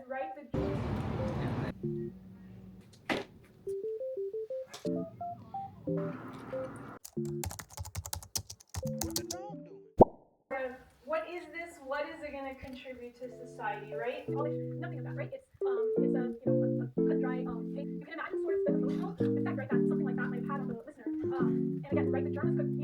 write the what is this? What is it going to contribute to society, right? Nothing of that, right? It's a cut dry thing. You can imagine sort of the emotional effect, right? That something like that might have had on the listener. And again, right, the journalist could,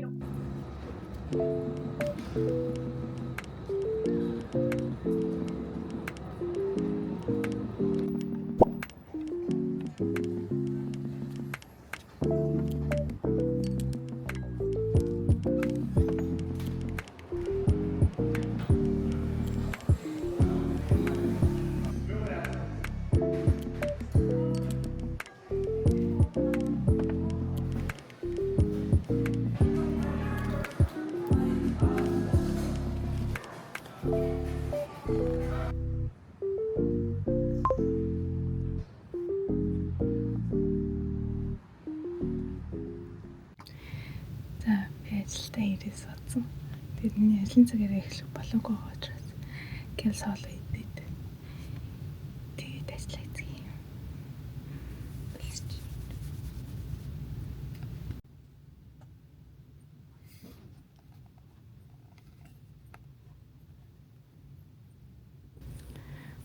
За би ажилдаа ирээс бодсон. Тэгээд миний ажлын цагаараа эхлэх болоогүй байгаа учраас гэр соолоо идээд тэгээд ажиллаа эзгий.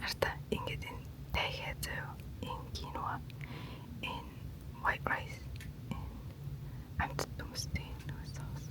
Харта ингээд энэ тайхаа зөө энэ киноа энэ white rice амт төмстэй нөө соус.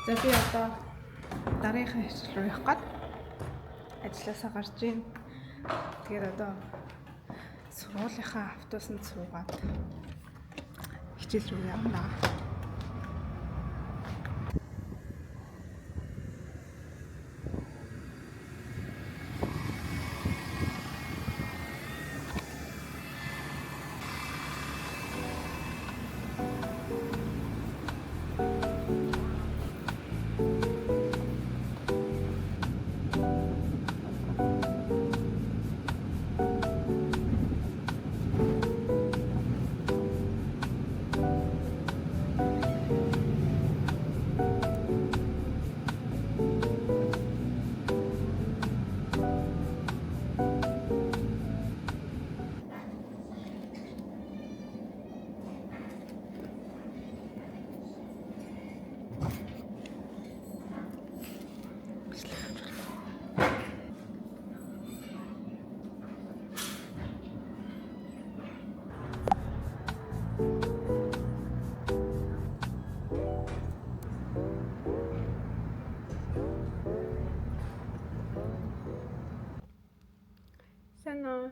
За би одоо дараагийн ажил руу явах гээд ажилласаа гарч ийн. Тэгэхээр одоо сургуулийнхаа автобусанд суугаад хичээл рүү явна. Санаа.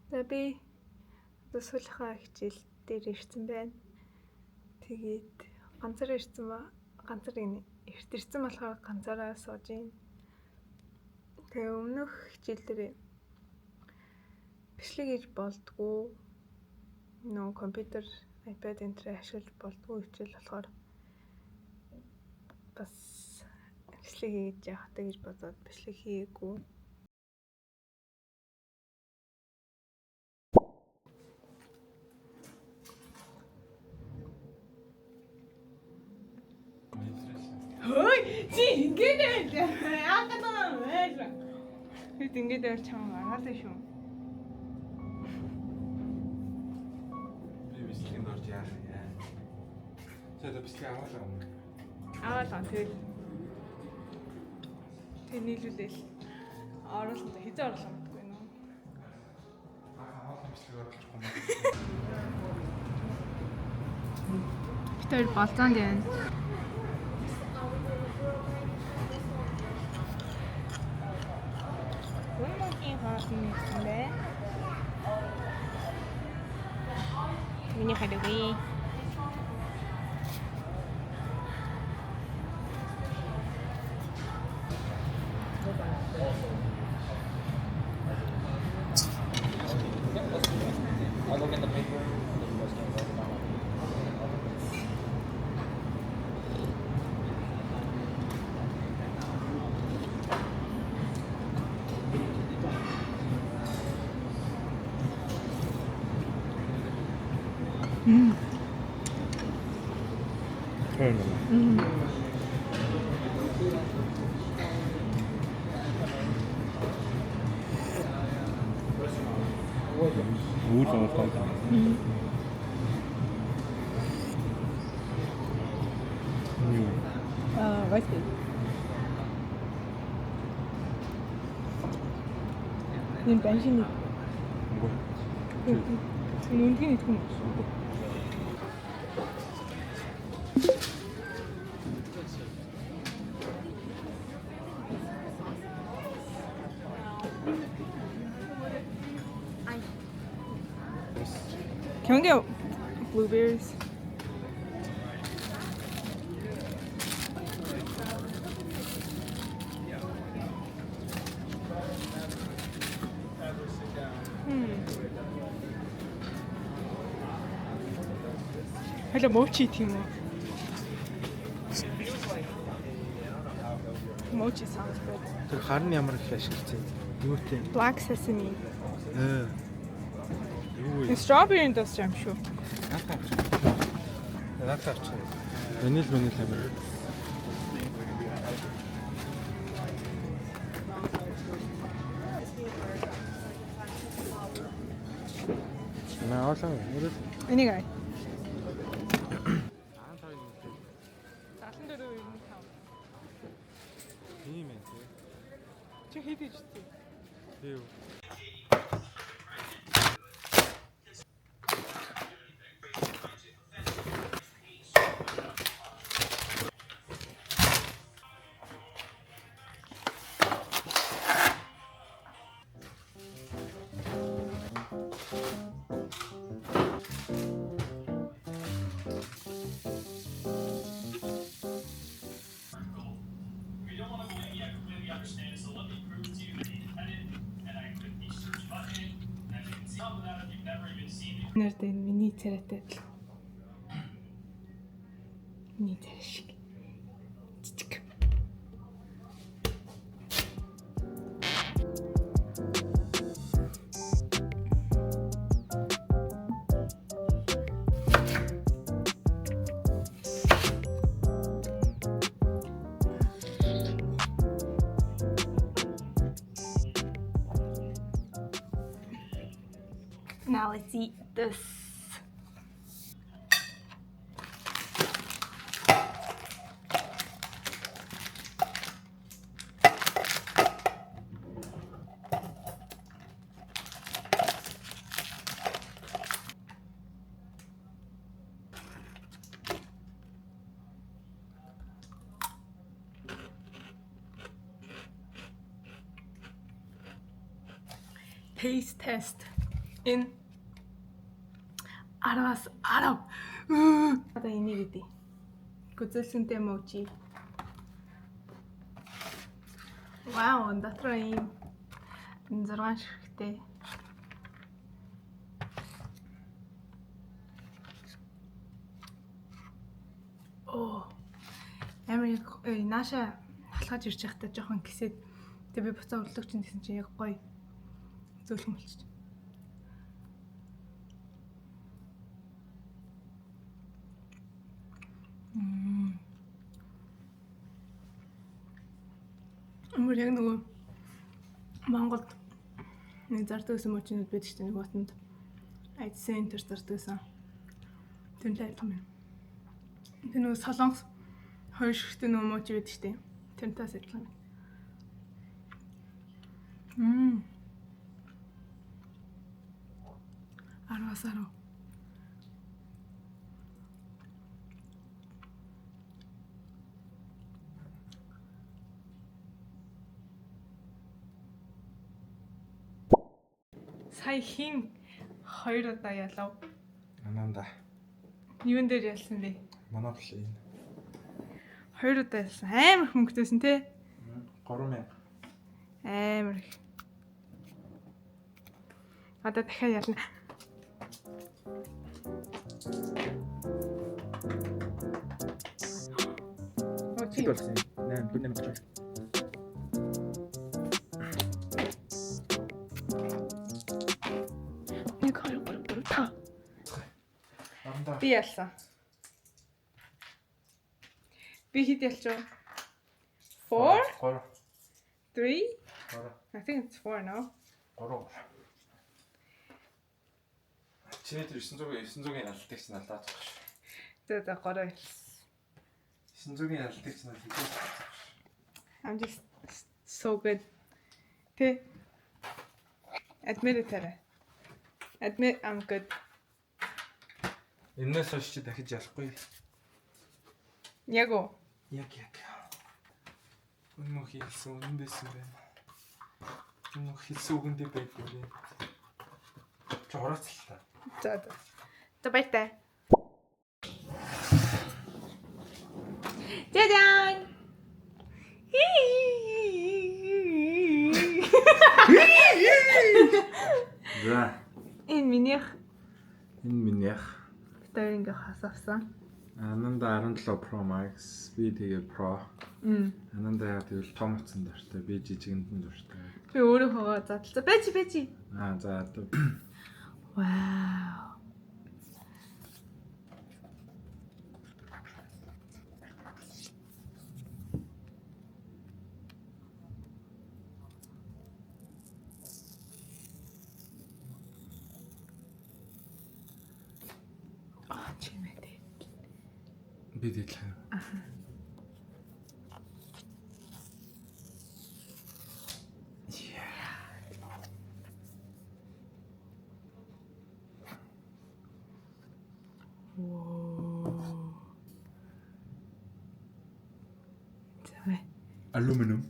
За би одоо сүүлийнхаа хичээл дээр ирсэн байна. Тэгээд ганцаар ирсэн ба ганцаар эрт ирсэн болохоор ганцаараа сууж ийн. Тэгээ өмнөх хичээл дээр бичлэг хийж болдгоо. Нөө компьютер, iPad энтер ашиглаж болдгоо хичээл болохоор бас бичлэг хийж явахтай гэж бодоод бичлэг хийгээгүй. Чи ингэж яагаад вэ? Бид ингэж байл чам агаалаа шүү. Би бичлэгэнд орж яах яа. Цаадаа бичлэг аваалаа. Аваалаа тэгэл. Тэг нийлүүлээл. Оруулалтаа хизээ оруулах юмгүй нөө. Хоолны бичлэг оруулахгүй маа. Тэр болзоонд байна. Үнэхээр хаасан юм бэ? Миний хадаггүй. I'll go get the paper. You guys can write it down. Үүд оолтой. Вайстэй. Энэ бензин. Нүнгийн идэх юм. Can we get blueberries? Hello, mochi тийм үү? Mochi sounds good. Тэр харн ямар их ашигласан. Юутэй? Black sesame. Юу вэ? Strawberry industry юм шүү. Наатаач. Ванил амар. Наалаа. Энийг ай. 74 Тийм ээ. чи хэд иж тий? Би юу? Нэрд энэ миний царайтай адил. Миний царай шиг. Жижиг. Now let's eat this. Taste test in 10-аас 10. Одоо энийг үдээ. Гүзэлсэнтэй моchi. Вау, дотор ийм 6 ширхтэй. Амар нааша халахаж ирж байхдаа жоохон гисэд тэг би буцаа өрлөг чинь гэсэн чинь яг гоё зөөлхөн болчих. Амар яг нөгөө Монголд нэг зардаг гэсэн мөчнүүд байдаг шүү дээ, нэг батанд IT center зардаг гэсэн. Тэрнтэй адилхан байна. Тэр нөгөө солонгос хоёр ширхтээ нөгөө мөч байдаг шүү дээ. Тэрнтэй адилхан байна. 10-10. Сая хин 2 удаа ялав. Ананда. Юун дээр ялсан бэ? Монополи. 2 удаа ялсан. Амар хөнгөтэйсэн те. 3000. Амар их. Одоо дахиад ялна. Хэд болсон юм? 8 430. Нэг 2 3 4 5. Аранда. Би ялсан. Би хэд ялчаа? 4, 3. 3. 3. I think it's 4 now. 3. Чиний тэр 900-ийн ялалтыг чинь алдаад байгаа шүү. Тэгээд 3 ялсан. 900-ийн ялалтыг чинь алдаад. I'm just so good. Тэ. Admit it. Admit I'm good. Энэс хойш чи дахиж ялахгүй. Яг уу. Яг. Үнэн хийсэн үнэндээсэн байна. Үнэн хийсэн үгэндээ байдаг юм. Чи хураацлаа. За. За баяртай. 짜잔! За. Энэ минийх Энэ минийх. тэр ингээ хасавсан. Ананда 17 Pro Max, би тэгээ Pro. Ананда яа тэгвэл том утсан дуртай, би жижигэнд дуртай. Би өөрийнхөө задлаа. Бэжи. За Вау. Чимэтэй. би дэглээ. Замэ. Aluminum.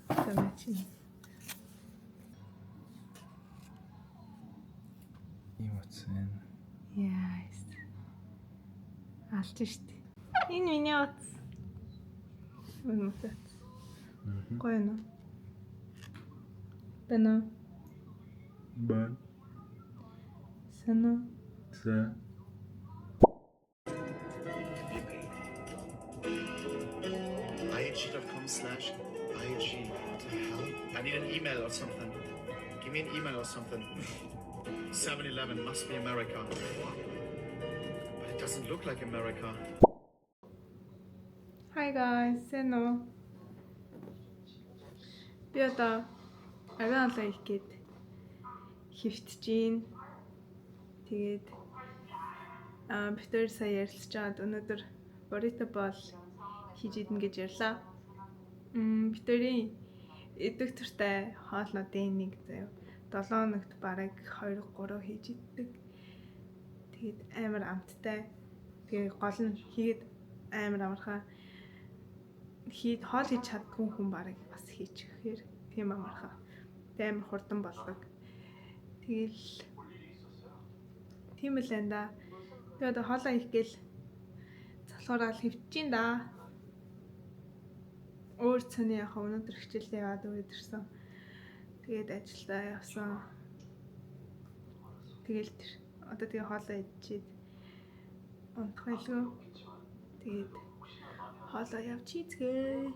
Замэ чи. Ийм утсан. Яас. Алж штт. Энэ миний утас. Үнэхээр. Гоё нөө. Бэнэ. Бан. Сэна. Сэ. IHG.com/IHG. What the hell? I need an email or something. Give me an email or something. 7-Eleven must be America. What? But it doesn't look like America. Hi guys, сэна. Би одоо авиан алаа их гээд хөвтөж гин. Тэгээд битэр сая ярилцж байгаад өнөөдөр burrito бол хийж идэн гэж ярьлаа. Битэрийн идэх төртэй хоолнуудын нэг заяа 7 хоногт бараг 2-3 хийж иддэг. Тэгээд амар амттай. Тэгээд гол нь хийгээд амар амархаа хоол хийж чаддгүй хүн бараг бас хийчихээр тийм амархаа. Тэгээд амар хурдан болдог. Тэгэл тийм л энэ да. Тэгээд хоолоо их гээл залхуурал хөвчийн да. Өөр цааны яхаа өнөөдөр хичээлээ яваад өдөрсөн. Тэгээд ажилдаа явсан. Тэгэл тэр одоо тэгээ хоолоо идчихэд унтах байлгүй. Тэгээд хоолоо явж ийцгээ.